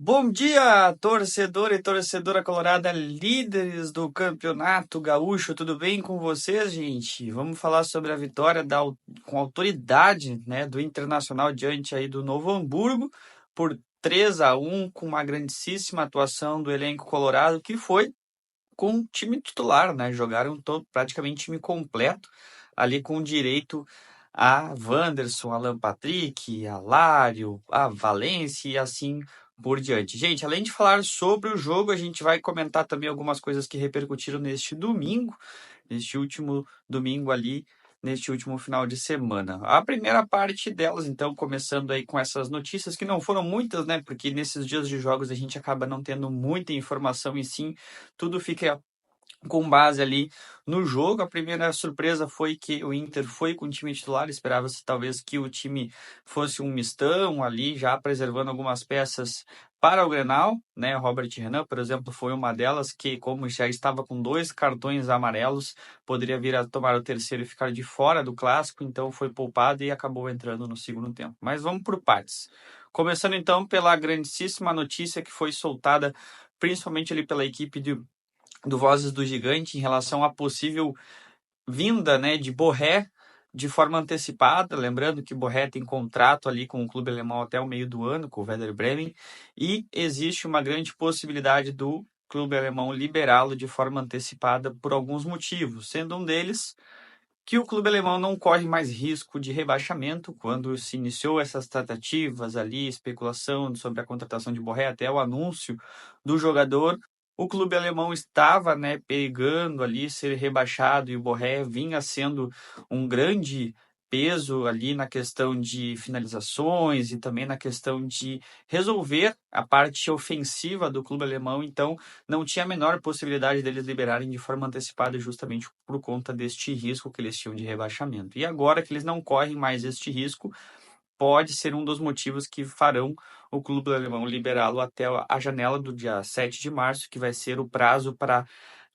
Bom dia, torcedor e torcedora colorada, líderes do Campeonato Gaúcho, tudo bem com vocês, gente? Vamos falar sobre a vitória com autoridade, né, do Internacional diante aí do Novo Hamburgo por 3-1, com uma grandíssima atuação do elenco colorado, que foi com o time titular, né? Jogaram praticamente time completo, ali com direito a Wanderson, Alan Patrick, a Lário, a Valência e assim por diante. Gente, além de falar sobre o jogo, a gente vai comentar também algumas coisas que repercutiram neste último domingo ali, neste último final de semana. A primeira parte delas, então, começando aí com essas notícias, que não foram muitas, né? Porque nesses dias de jogos a gente acaba não tendo muita informação e sim, tudo fica com base ali no jogo. A primeira surpresa foi que o Inter foi com o time titular, esperava-se talvez que o time fosse um mistão ali, já preservando algumas peças para o Grenal, né? O Robert Renan, por exemplo, foi uma delas que, como já estava com 2 cartões amarelos, poderia vir a tomar o terceiro e ficar de fora do clássico, então foi poupado e acabou entrando no segundo tempo. Mas vamos por partes. Começando então pela grandíssima notícia que foi soltada principalmente ali pela equipe do Vozes do Gigante em relação à possível vinda, né, de Borré de forma antecipada, lembrando que Borré tem contrato ali com o clube alemão até o meio do ano, com o Werder Bremen, e existe uma grande possibilidade do clube alemão liberá-lo de forma antecipada por alguns motivos, sendo um deles que o clube alemão não corre mais risco de rebaixamento. Quando se iniciou essas tratativas ali, especulação sobre a contratação de Borré, até o anúncio do jogador, o clube alemão estava, né, perigando ali ser rebaixado e o Borré vinha sendo um grande peso ali na questão de finalizações e também na questão de resolver a parte ofensiva do clube alemão. Então, não tinha a menor possibilidade deles liberarem de forma antecipada justamente por conta deste risco que eles tinham de rebaixamento. E agora que eles não correm mais este risco, pode ser um dos motivos que farão o clube alemão liberá-lo até a janela do dia 7 de março, que vai ser o prazo para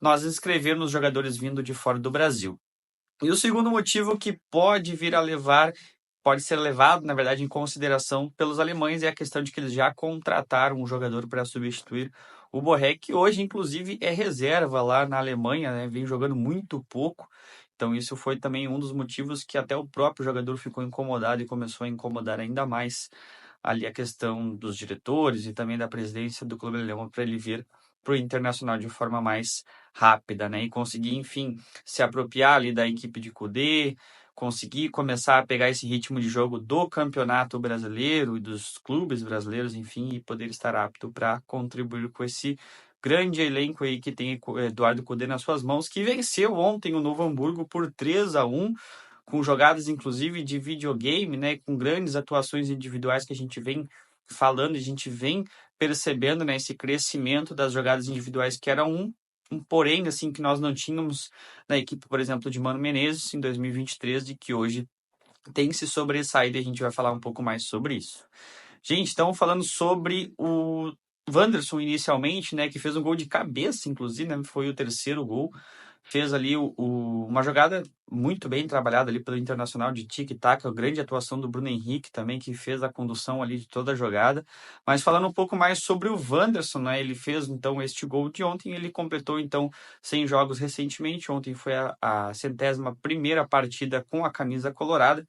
nós inscrevermos jogadores vindo de fora do Brasil. E o segundo motivo que pode ser levado, na verdade, em consideração pelos alemães é a questão de que eles já contrataram um jogador para substituir o Borré, que hoje, inclusive, é reserva lá na Alemanha, né? Vem jogando muito pouco. Então, isso foi também um dos motivos que até o próprio jogador ficou incomodado e começou a incomodar ainda mais ali a questão dos diretores e também da presidência do clube alemão para ele vir para o Internacional de forma mais rápida, né? E conseguir, enfim, se apropriar ali da equipe de Kudê, conseguir começar a pegar esse ritmo de jogo do Campeonato Brasileiro e dos clubes brasileiros, enfim, e poder estar apto para contribuir com esse grande elenco aí que tem Eduardo Cudê nas suas mãos, que venceu ontem o Novo Hamburgo por 3-1, com jogadas inclusive de videogame, né, com grandes atuações individuais que a gente vem falando, a gente vem percebendo, né, esse crescimento das jogadas individuais, que era um porém assim que nós não tínhamos na equipe, por exemplo, de Mano Menezes em 2023, de que hoje tem se sobressaído, e a gente vai falar um pouco mais sobre isso. Gente, então falando sobre o Wanderson inicialmente, né, que fez um gol de cabeça, inclusive, né, foi o terceiro gol. Fez ali uma jogada muito bem trabalhada ali pelo Internacional de tic-tac, a grande atuação do Bruno Henrique também, que fez a condução ali de toda a jogada. Mas falando um pouco mais sobre o Wanderson, né, ele fez então este gol de ontem, ele completou então 100 jogos recentemente, ontem foi a 101ª partida com a camisa colorada,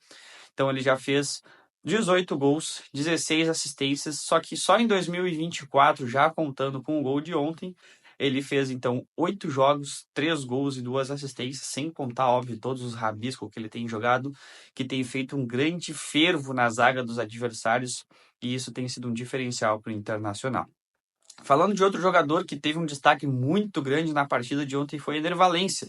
então ele já fez 18 gols, 16 assistências, só que só em 2024, já contando com o gol de ontem, ele fez, então, 8 jogos, 3 gols e 2 assistências, sem contar, óbvio, todos os rabiscos que ele tem jogado, que tem feito um grande fervo na zaga dos adversários, e isso tem sido um diferencial para o Internacional. Falando de outro jogador que teve um destaque muito grande na partida de ontem foi Ener Valencia,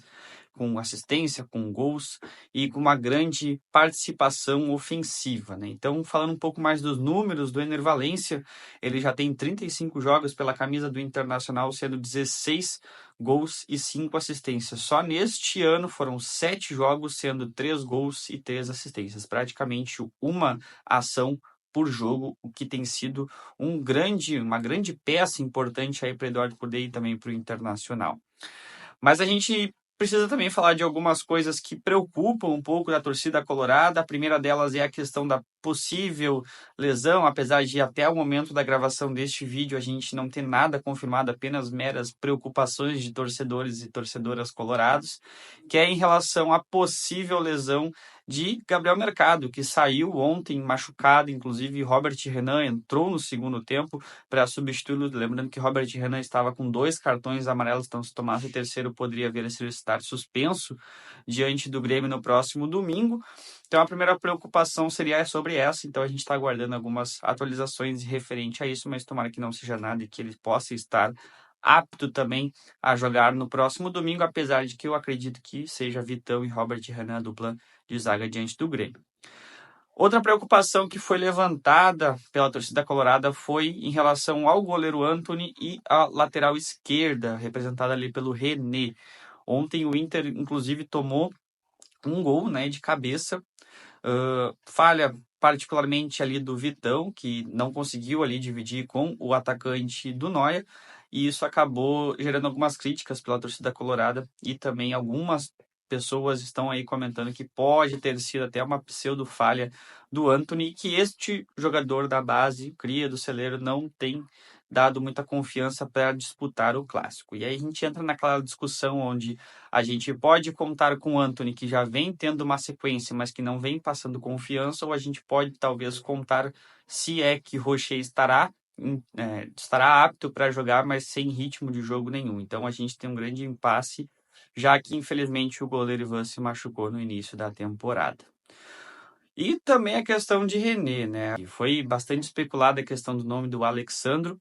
com assistência, com gols e com uma grande participação ofensiva, né? Então, falando um pouco mais dos números do Ener Valencia, ele já tem 35 jogos pela camisa do Internacional, sendo 16 gols e 5 assistências. Só neste ano foram 7 jogos, sendo 3 gols e 3 assistências. Praticamente uma ação por jogo, o que tem sido uma grande peça importante aí para Eduardo Cudê e também para o Internacional. Mas a gente precisa também falar de algumas coisas que preocupam um pouco da torcida colorada. A primeira delas é a questão da possível lesão, apesar de até o momento da gravação deste vídeo a gente não ter nada confirmado, apenas meras preocupações de torcedores e torcedoras colorados, que é em relação à possível lesão de Gabriel Mercado, que saiu ontem machucado, inclusive Robert Renan entrou no segundo tempo para substituí-lo, lembrando que Robert Renan estava com 2 cartões amarelos, então se tomasse o terceiro poderia vir a estar suspenso diante do Grêmio no próximo domingo. Então a primeira preocupação seria sobre essa, então a gente está aguardando algumas atualizações referente a isso, mas tomara que não seja nada e que ele possa estar apto também a jogar no próximo domingo, apesar de que eu acredito que seja Vitão e Robert Renan a dupla de zaga diante do Grêmio. Outra preocupação que foi levantada pela torcida colorada foi em relação ao goleiro Antony e a lateral esquerda, representada ali pelo René. Ontem o Inter, inclusive, tomou um gol, né, de cabeça, falha particularmente ali do Vitão, que não conseguiu ali dividir com o atacante do Noia, e isso acabou gerando algumas críticas pela torcida colorada e também algumas pessoas estão aí comentando que pode ter sido até uma pseudo falha do Antony, que este jogador da base, cria do Celeiro, não tem dado muita confiança para disputar o clássico. E aí a gente entra naquela discussão onde a gente pode contar com o Antony, que já vem tendo uma sequência, mas que não vem passando confiança, ou a gente pode talvez contar se é que Rocher estará apto para jogar, mas sem ritmo de jogo nenhum. Então a gente tem um grande impasse, já que infelizmente o goleiro Ivan se machucou no início da temporada. E também a questão de René, né? Foi bastante especulada a questão do nome do Alexandro,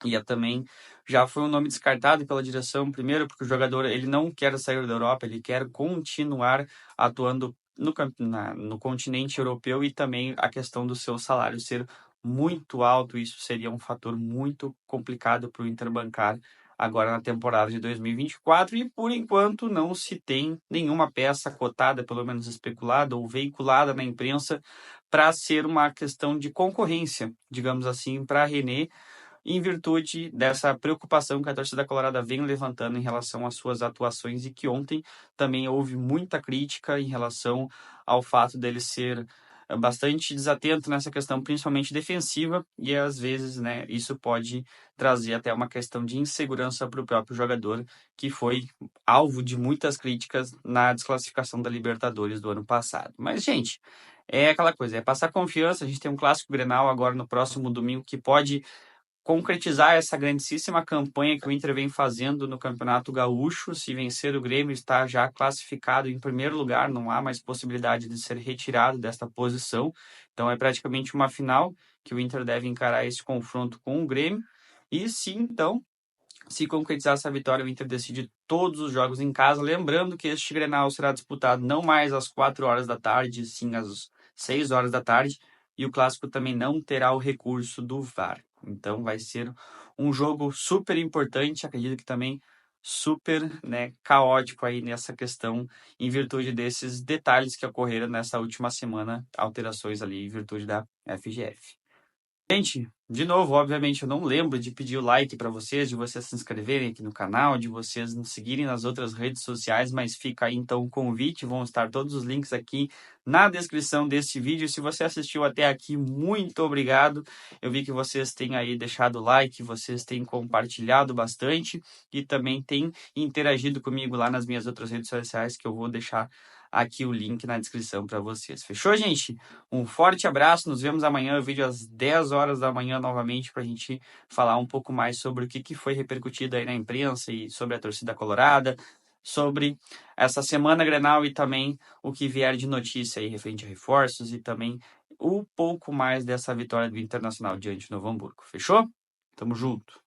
e também já foi um nome descartado pela direção, primeiro porque o jogador ele não quer sair da Europa, ele quer continuar atuando no continente europeu, e também a questão do seu salário ser muito alto, isso seria um fator muito complicado para o Inter bancar agora na temporada de 2024, e por enquanto não se tem nenhuma peça cotada, pelo menos especulada ou veiculada na imprensa, para ser uma questão de concorrência, digamos assim, para René, em virtude dessa preocupação que a torcida colorada vem levantando em relação às suas atuações, e que ontem também houve muita crítica em relação ao fato dele ser bastante desatento nessa questão, principalmente defensiva, e às vezes, né, isso pode trazer até uma questão de insegurança para o próprio jogador, que foi alvo de muitas críticas na desclassificação da Libertadores do ano passado. Mas, gente, é aquela coisa, é passar confiança. A gente tem um clássico Grenal agora no próximo domingo que pode concretizar essa grandíssima campanha que o Inter vem fazendo no Campeonato Gaúcho. Se vencer o Grêmio, está já classificado em primeiro lugar, não há mais possibilidade de ser retirado desta posição. Então é praticamente uma final que o Inter deve encarar esse confronto com o Grêmio. E sim, então, se concretizar essa vitória, o Inter decide todos os jogos em casa. Lembrando que este Grenal será disputado não mais às 4 horas da tarde, sim às 6 horas da tarde. E o clássico também não terá o recurso do VAR. Então vai ser um jogo super importante, acredito que também super, né, caótico aí nessa questão, em virtude desses detalhes que ocorreram nessa última semana, alterações ali em virtude da FGF. Gente, de novo, obviamente, eu não lembro de pedir o like para vocês, de vocês se inscreverem aqui no canal, de vocês nos seguirem nas outras redes sociais, mas fica aí então o convite, vão estar todos os links aqui na descrição deste vídeo. Se você assistiu até aqui, muito obrigado. Eu vi que vocês têm aí deixado o like, vocês têm compartilhado bastante e também têm interagido comigo lá nas minhas outras redes sociais, que eu vou deixar aqui o link na descrição para vocês. Fechou, gente? Um forte abraço, nos vemos amanhã, o vídeo às 10 horas da manhã novamente, para a gente falar um pouco mais sobre o que foi repercutido aí na imprensa e sobre a torcida colorada, sobre essa semana Grenal e também o que vier de notícia aí referente a reforços, e também um pouco mais dessa vitória do Internacional diante do Novo Hamburgo. Fechou? Tamo junto!